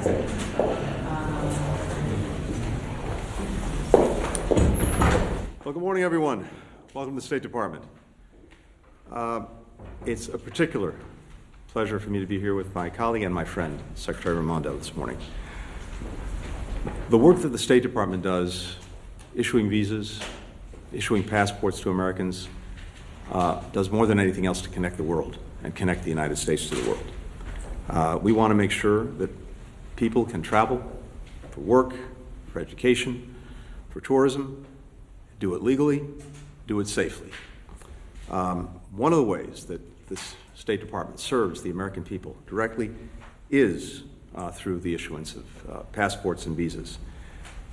Well, good morning, everyone. Welcome to the State Department. It's a particular pleasure for me to be here with my colleague and my friend, Secretary Raimondo, this morning. The work that the State Department does, issuing visas, issuing passports to Americans, does more than anything else to connect the world and connect the United States to the world. We want to make sure that people can travel for work, for education, for tourism, do it legally, do it safely. One of the ways that this State Department serves the American people directly is through the issuance of passports and visas.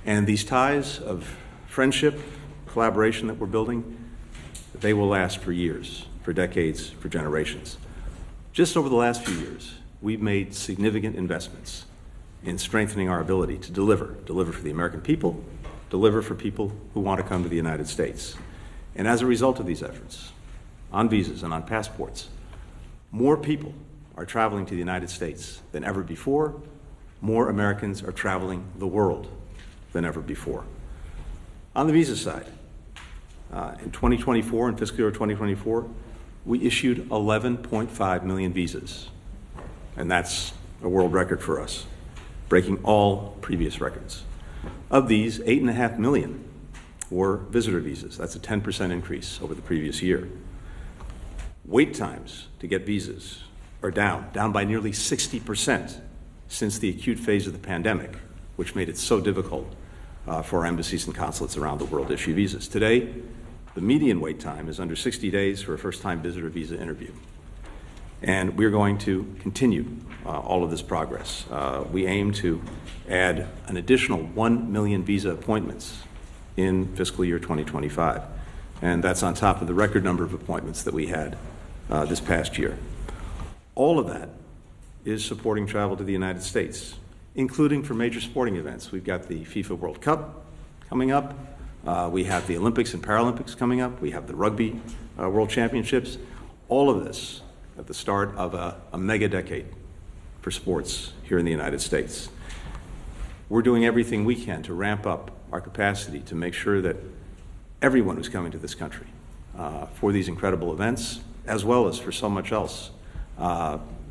And these ties of friendship, collaboration that we're building, they will last for years, for decades, for generations. Just over the last few years, we've made significant investments in strengthening our ability to deliver for the American people, deliver for people who want to come to the United States. And as a result of these efforts, on visas and on passports, more people are traveling to the United States than ever before. More Americans are traveling the world than ever before. On the visa side, in 2024, in fiscal year 2024, we issued 11.5 million visas. And that's a world record for us, breaking all previous records. Of these, 8.5 million were visitor visas. That's a 10% increase over the previous year. Wait times to get visas are down by nearly 60% since the acute phase of the pandemic, which made it so difficult for our embassies and consulates around the world to issue visas. Today, the median wait time is under 60 days for a first-time visitor visa interview. And we're going to continue all of this progress. We aim to add an additional 1 million visa appointments in fiscal year 2025. And that's on top of the record number of appointments that we had this past year. All of that is supporting travel to the United States, including for major sporting events. We've got the FIFA World Cup coming up. We have the Olympics and Paralympics coming up. We have the Rugby World Championships. All of this at the start of a mega decade for sports here in the United States. We're doing everything we can to ramp up our capacity to make sure that everyone who's coming to this country for these incredible events, as well as for so much else,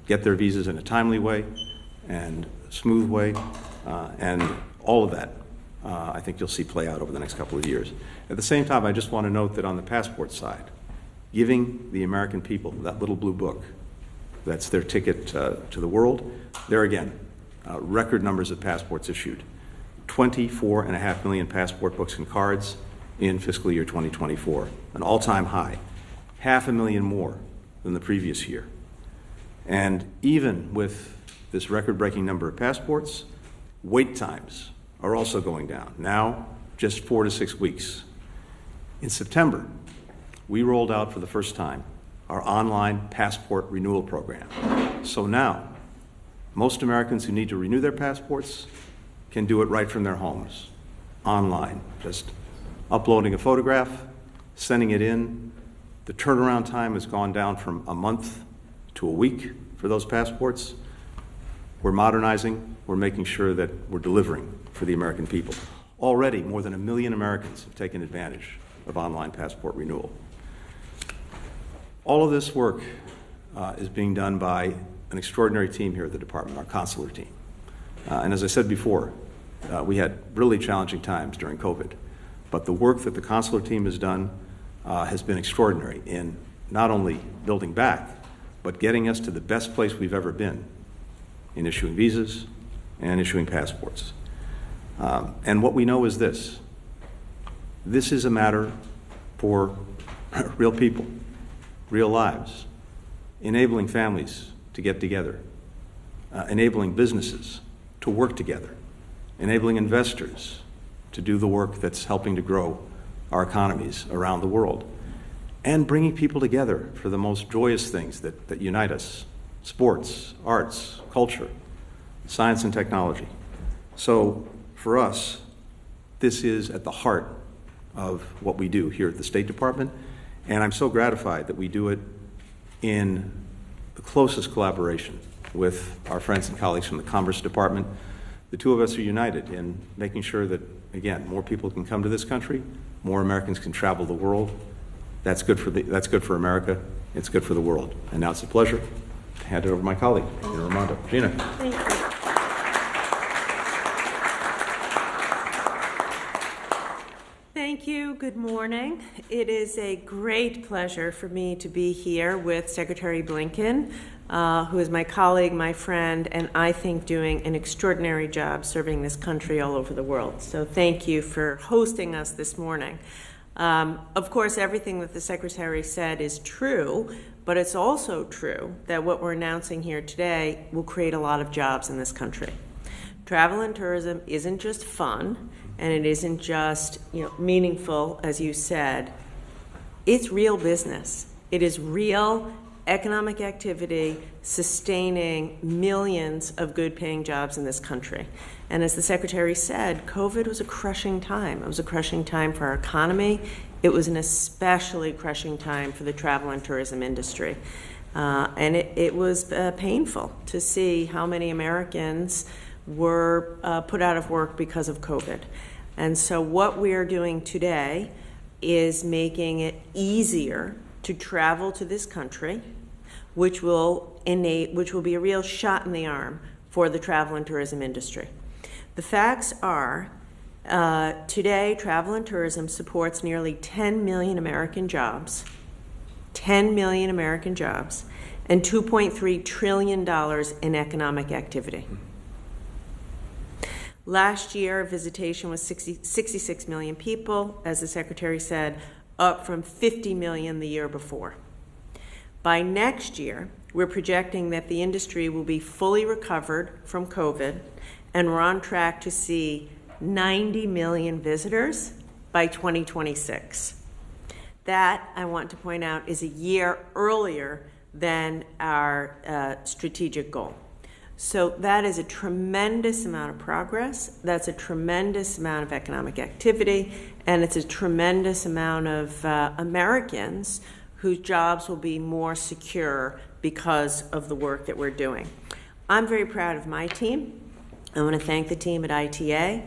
get their visas in a timely way and smooth way, and all of that I think you'll see play out over the next couple of years. At the same time, I just want to note that on the passport side, giving the American people that little blue book, that's their ticket to the world, there again, record numbers of passports issued. 24.5 million passport books and cards in fiscal year 2024, an all-time high, 500,000 more than the previous year. And even with this record-breaking number of passports, wait times are also going down, now just 4 to 6 weeks. In September, we rolled out for the first time our online passport renewal program. So now, most Americans who need to renew their passports can do it right from their homes, online, just uploading a photograph, sending it in. The turnaround time has gone down from a month to a week for those passports. We're modernizing, we're making sure that we're delivering for the American people. Already, more than 1 million Americans have taken advantage of online passport renewal. All of this work is being done by an extraordinary team here at the department, our consular team. And as I said before, we had really challenging times during COVID, but the work that the consular team has done has been extraordinary in not only building back, but getting us to the best place we've ever been in issuing visas and issuing passports. And what we know is this is a matter for real people, real lives, enabling families to get together, enabling businesses to work together, enabling investors to do the work that's helping to grow our economies around the world, and bringing people together for the most joyous things that unite us: sports, arts, culture, science and technology. So for us, this is at the heart of what we do here at the State Department, and I'm so gratified that we do it in the closest collaboration with our friends and colleagues from the Commerce Department, the two of us are united in making sure that, again, more people can come to this country, more Americans can travel the world. That's good for America. It's good for the world. And now it's a pleasure to hand it over to my colleague, Gina Raimondo. Gina. Thank you. Thank you. Good morning. It is a great pleasure for me to be here with Secretary Blinken, who is my colleague, my friend, and I think doing an extraordinary job serving this country all over the world. So thank you for hosting us this morning. Of course, everything that the Secretary said is true, but it's also true that what we're announcing here today will create a lot of jobs in this country. Travel and tourism isn't just fun, and it isn't just meaningful, as you said. It's real business. It is real economic activity sustaining millions of good-paying jobs in this country. And as the Secretary said, COVID was a crushing time. It was a crushing time for our economy. It was an especially crushing time for the travel and tourism industry. And it was painful to see how many Americans were put out of work because of COVID. And so what we are doing today is making it easier to travel to this country, which will be a real shot in the arm for the travel and tourism industry. The facts are, today travel and tourism supports nearly 10 million American jobs, 10 million American jobs, and $2.3 trillion in economic activity. Last year, visitation was 66 million people, as the Secretary said, up from 50 million the year before. By next year, we're projecting that the industry will be fully recovered from COVID, and we're on track to see 90 million visitors by 2026. That, I want to point out, is a year earlier than our strategic goal. So that is a tremendous amount of progress. That's a tremendous amount of economic activity, and it's a tremendous amount of Americans whose jobs will be more secure because of the work that we're doing. I'm very proud of my team. I want to thank the team at ITA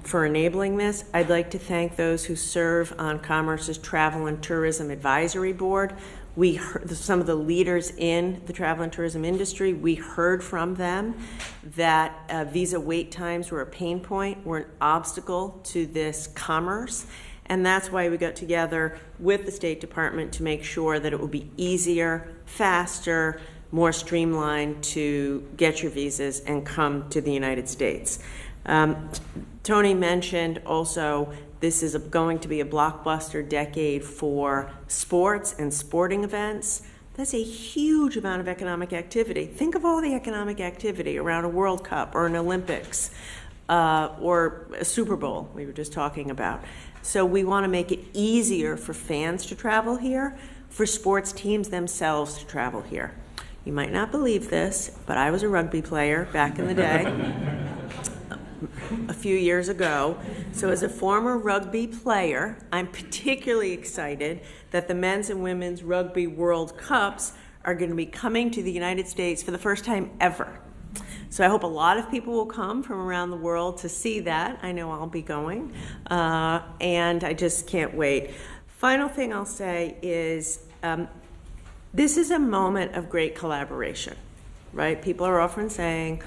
for enabling this. I'd like to thank those who serve on Commerce's Travel and Tourism Advisory Board. We heard some of the leaders in the travel and tourism industry. We heard from them that visa wait times were a pain point, were an obstacle to this commerce. And that's why we got together with the State Department to make sure that it would be easier, faster, more streamlined to get your visas and come to the United States. Tony mentioned also this is going to be a blockbuster decade for sports and sporting events. That's a huge amount of economic activity. Think of all the economic activity around a World Cup or an Olympics or a Super Bowl we were just talking about. So we want to make it easier for fans to travel here, for sports teams themselves to travel here. You might not believe this, but I was a rugby player back in the day. A few years ago. So as a former rugby player, I'm particularly excited that the men's and women's rugby World Cups are going to be coming to the United States for the first time ever. So I hope a lot of people will come from around the world to see that. I know I'll be going, and I just can't wait. Final thing I'll say is this is a moment of great collaboration, right? People are often saying,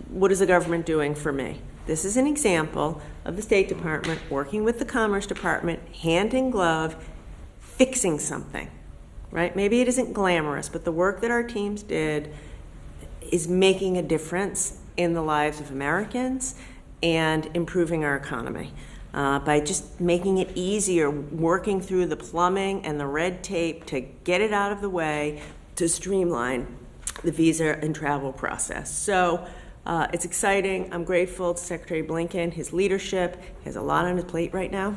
what is the government doing for me? This is an example of the State Department working with the Commerce Department, hand in glove, fixing something, right? Maybe it isn't glamorous, but the work that our teams did is making a difference in the lives of Americans and improving our economy by just making it easier, working through the plumbing and the red tape to get it out of the way, to streamline the visa and travel process. So it's exciting. I'm grateful to Secretary Blinken, his leadership. He has a lot on his plate right now.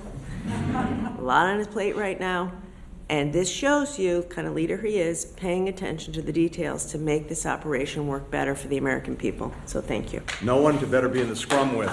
And this shows you, kind of leader he is, paying attention to the details to make this operation work better for the American people. So thank you. No one could better be in the scrum with.